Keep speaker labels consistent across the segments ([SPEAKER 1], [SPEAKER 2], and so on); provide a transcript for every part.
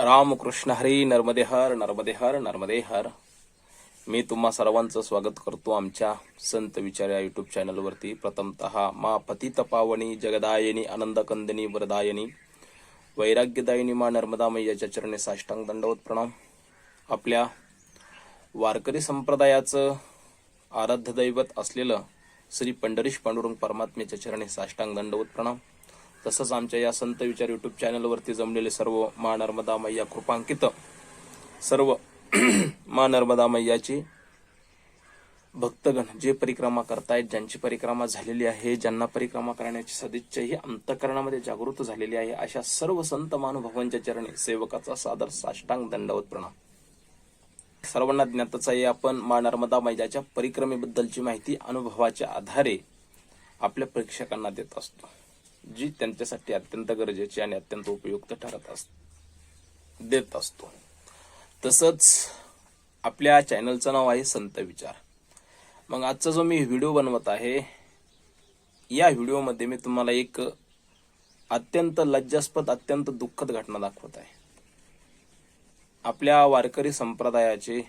[SPEAKER 1] रामकृष्ण हरी. नर्मदे हर, नर्मदे हर, नर्मदे हर. मी तुम्हा सर्वांचं स्वागत करतो आमच्या संत विचार या युट्यूब चॅनलवरती. प्रथमतः मा पतित पावनी जगदायनी आनंदकंदिनी वरदायनी वैराग्यदायिनी मा नर्मदा मैयाच्या चरणी साष्टांग दंडवत प्रणाम. आपल्या वारकरी संप्रदायाचं आराध्य दैवत असलेलं श्री पंढरीश पांडुरंग परमात्म्याच्या चरणी साष्टांग दंडवत प्रणाम. तसंच आमच्या या संत विचार युट्यूब चॅनलवरती जमलेले सर्व मा नर्मदा मैया कृपांकित सर्व मा नर्मदा मैयाची भक्तगण जे परिक्रमा करतायत, ज्यांची परिक्रमा झालेली आहे, ज्यांना परिक्रमा करण्याची सदिच्छा ही अंतःकरणामध्ये जागृत झालेली आहे, अशा सर्व संत महानुभावांच्या चरणी सेवकाचा सादर साष्टांग दंडवत प्रणाम. सर्वांना ज्ञातच आहे, आपण मा नर्मदा मैयाच्या परिक्रमेबद्दलची माहिती अनुभवाच्या आधारे आपल्या प्रेक्षकांना देत असतो, जी त्यांच्यासाठी अत्यंत गरजेची आणि अत्यंत उपयुक्त देत असतो. तसंच आपल्या चॅनलचं नाव आहे संत विचार. मग आजचा जो मी व्हिडिओ बनवत आहे, या व्हिडिओमध्ये मी तुम्हाला एक अत्यंत लज्जास्पद, अत्यंत दुःखद घटना दाखवत आहे. आपल्या वारकरी संप्रदायाचे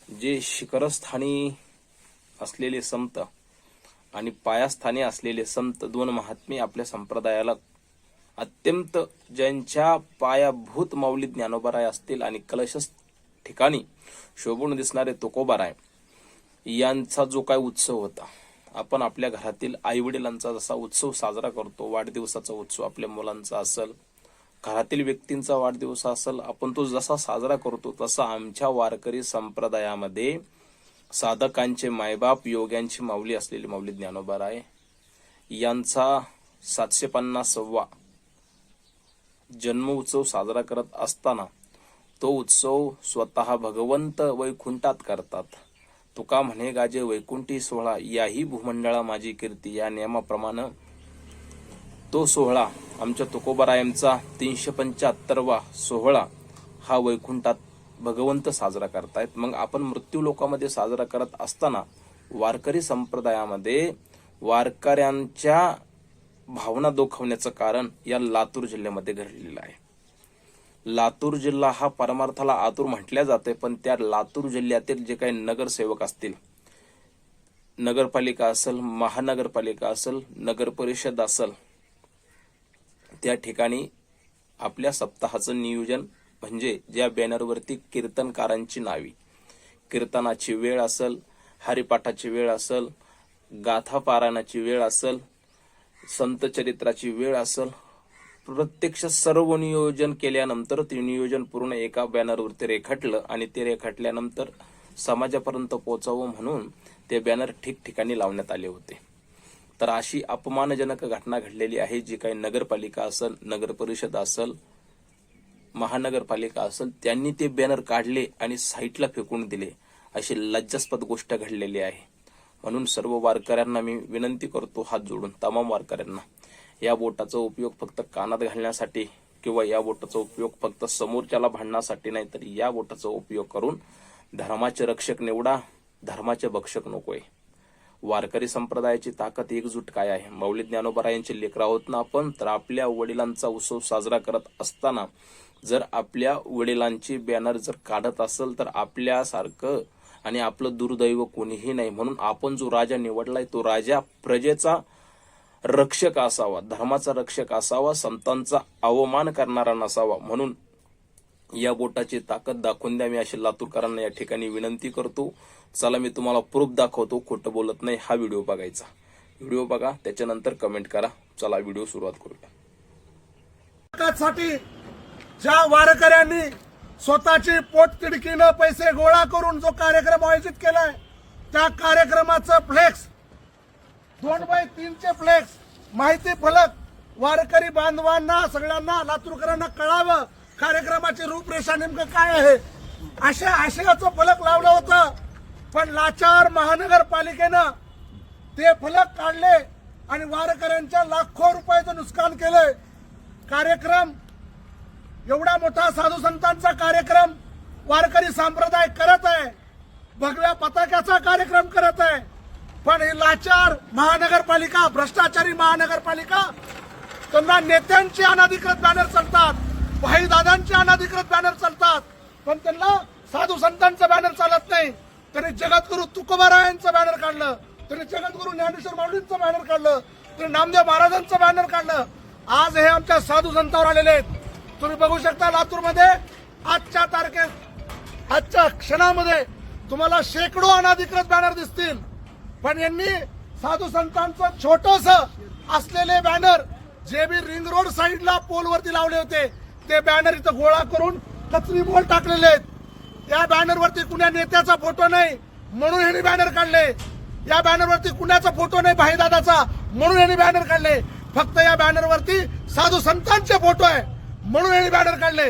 [SPEAKER 1] जे शिखरस्थानी असलेले संत आणि पायास्थानी असलेले संत, दोन महात्मे आपल्या संप्रदायाला अत्यंत, ज्यांच्या पायाभूत माऊली ज्ञानोबाराय असतील आणि कलश ठिकाणी शोभून दिसणारे तुकोबाराय यांचा जो काय उत्सव होता, आपण आपल्या घरातील आई वडिलांचा जसा उत्सव साजरा करतो, वाढदिवसाचा उत्सव आपल्या मुलांचा असेल, घरातील व्यक्तींचा वाढदिवस असेल, आपण तो जसा साजरा करतो तसा आमच्या वारकरी संप्रदायामध्ये साधकांचे मायबाप, योग्यांची माऊली असलेली माऊली ज्ञानोबाराय यांचा 750वा जन्म उत्सव साजरा करत असताना तो उत्सव स्वतः भगवंत वैकुंठात करतात. तुका म्हणे गाजे वैकुंठी सोहळा, याही भूमंडळा माझी कीर्ती, या नियमाप्रमाणे तो सोहळा आमच्या तुकोबारायांचा 375वा सोहळा हा वैकुंठात भगवंत साजरा करतायत. मग आपण मृत्यू लोकामध्ये साजरा करत असताना वारकरी संप्रदायामध्ये वारकऱ्यांच्या भावना दुखवण्याचं कारण या लातूर जिल्ह्यामध्ये घडलेलं आहे. लातूर जिल्हा हा परमार्थाला आतूर म्हटल्या जाते, पण त्या लातूर जिल्ह्यातील जे काही नगरसेवक असतील, नगरपालिका असेल, महानगरपालिका असेल, नगर परिषद असेल, त्या ठिकाणी आपल्या सप्ताहाचं नियोजन म्हणजे ज्या बॅनरवरती कीर्तनकारांची नावी, कीर्तनाची वेळ असेल, हरिपाठाची वेळ असेल, गाथा पारायणाची वेळ असेल, संत चरित्राची वेळ असेल, प्रत्यक्ष सर्व नियोजन केल्यानंतर ते नियोजन पूर्ण एका बॅनरवरती रेखाटलं आणि ते रेखाटल्यानंतर समाजापर्यंत पोहोचावं म्हणून ते बॅनर ठिकठिकाणी लावण्यात आले होते. तर अशी अपमानजनक घटना घडलेली आहे. जी काही नगरपालिका असेल, नगर परिषद असेल, महानगरपालिका असेल, त्यांनी ते बॅनर काढले आणि साईटला फेकून दिले. अशी लज्जास्पद गोष्ट घडलेली आहे. म्हणून सर्व वारकऱ्यांना मी विनंती करतो, हात जोडून तमाम वारकऱ्यांना, या बोटाचा उपयोग फक्त कानात घालण्यासाठी किंवा या बोटाचा उपयोग फक्त समोरच्याला भांडण्यासाठी नाही, तर या बोटाचा उपयोग करून धर्माचे रक्षक निवडा, धर्माचे भक्षक नकोय. वारकरी संप्रदायाची ताकद एकजूट काय आहे. माऊली ज्ञानोबारायांचे लेकरं आहोत ना आपण, तर आपल्या वडिलांचा उत्सव साजरा करत असताना जर आपल्या वडिलांची बॅनर जर काढत असेल तर आपल्यासारखं आणि आपलं दुर्दैव कोणीही नाही. म्हणून आपण जो राजा निवडलाय तो राजा प्रजेचा रक्षक असावा, धर्माचा रक्षक असावा, संतांचा अवमान करणारा नसावा. म्हणून या बोटाची ताकद दाखवून द्या, मी अशी लातूरकरांना या ठिकाणी विनंती करतो. चला मी तुम्हाला प्रूफ दाखवतो, खोटं बोलत नाही. हा व्हिडिओ बघायचा, व्हिडिओ बघा, त्याच्यानंतर कमेंट करा. चला व्हिडिओ सुरुवात करूया.
[SPEAKER 2] ज्या वारकऱ्यांनी स्वतःची पोटतिडकीनं पैसे गोळा करून जो कार्यक्रम आयोजित केलाय, त्या कार्यक्रमाचं फ्लेक्स 2x3चे फ्लेक्स, माहिती फलक वारकरी बांधवांना, सगळ्यांना, लातूरकरांना कळावं कार्यक्रमाची रूपरेषा नेमकं काय आहे, अशा आशयाचं फलक लावलं होतं. पण लाचार महानगरपालिकेनं ते फलक काढले आणि वारकऱ्यांच्या लाखो रुपयाचं नुकसान केलंय. कार्यक्रम एवढा मोठा साधू संतांचा कार्यक्रम वारकरी संप्रदाय करत आहे, भगव्या पताक्याचा कार्यक्रम करत आहे, पण ही लाचार महानगरपालिका, भ्रष्टाचारी महानगरपालिका, त्यांना नेत्यांची अनधिकृत बॅनर चालतात, भाई दादांचे अनधिकृत बॅनर चालतात, पण त्यांना साधू संतांचं बॅनर चालत नाही. त्यांनी जगद्गुरु तुकोबारायांचं बॅनर काढलं, त्यांनी जगद्गुरु ज्ञानेश्वर माऊलींचं बॅनर काढलं, त्यांनी नामदेव महाराजांचं बॅनर काढलं. आज हे आमच्या साधू संतांवर आलेले आहेत. तुम्ही बघू शकता लातूरमध्ये आजच्या तारखेत, आजच्या क्षणामध्ये तुम्हाला शेकडो अनधिकृत बॅनर दिसतील. पण यांनी साधू संतांचं छोटस असलेले बॅनर जे बी रिंग रोड साईडला पोलवरती लावले होते, ते बॅनर इथं गोळा करून कचरी बोल टाकलेले आहेत. या बॅनरवरती कुण्या नेत्याचा फोटो नाही म्हणून यांनी बॅनर काढले. या बॅनरवरती कुणाचा फोटो नाही भाईदादाचा म्हणून यांनी बॅनर काढले. फक्त या बॅनरवरती साधू संतांचे फोटो आहे म्हणून यांनी बॅनर काढले.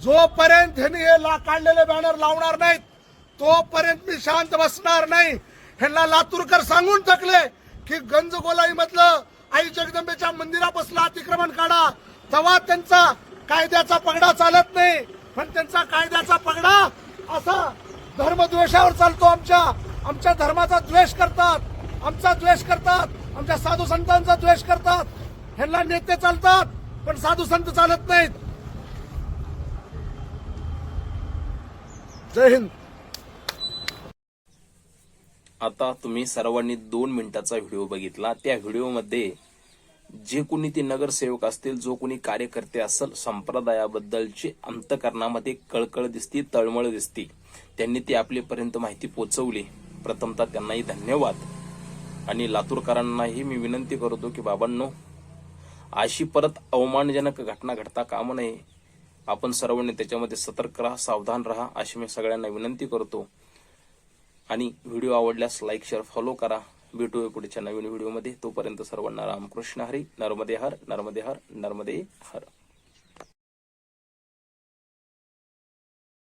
[SPEAKER 2] जोपर्यंत यांनी हे काढलेले बॅनर लावणार नाहीत तोपर्यंत मी शांत बसणार नाही. ह्यांना लातूरकर सांगून थकले की गंजगोलाई मधलं आई जगदंबेच्या मंदिरापासून अतिक्रमण काढा, तेव्हा त्यांचा कायद्याचा पगडा चालत नाही. पण त्यांचा कायद्याचा पगडा असा धर्मद्वेषावर चालतो. आमच्या धर्माचा द्वेष करतात, आमचा द्वेष करतात, आमच्या साधू संतांचा द्वेष करतात. ह्यांना नेते चालतात पण साधू संत चालत नाहीत. जय हिंद.
[SPEAKER 1] आता तुम्ही सर्वांनी 2 मिनिटाचा व्हिडिओ बघितला. त्या व्हिडिओमध्ये जे कोणी ते नगरसेवक असतील, जो कोणी कार्यकर्ते असेल, संप्रदायाबद्दलची अंतकरणामध्ये कळकळ दिसती, तळमळ दिसती. त्यांनी ती आपल्यापर्यंत माहिती पोहोचवली. प्रथमतः त्यांनाही धन्यवाद. आणि लातूरकरांनाही मी विनंती करतो की बाबांनो, अशी परत अवमानजनक घटना घडता कामा नये. आपण सर्वांनी त्याच्यामध्ये सतर्क राहा, सावधान राहा अशी मी सगळ्यांना विनंती करतो. आणि व्हिडिओ आवडल्यास लाईक, शेअर, फॉलो करा. भेटूया पुढच्या नवीन व्हिडिओमध्ये. तोपर्यंत सर्वांना रामकृष्ण हरी. नर्मदे हर, नर्मदे हर, नर्मदे हर.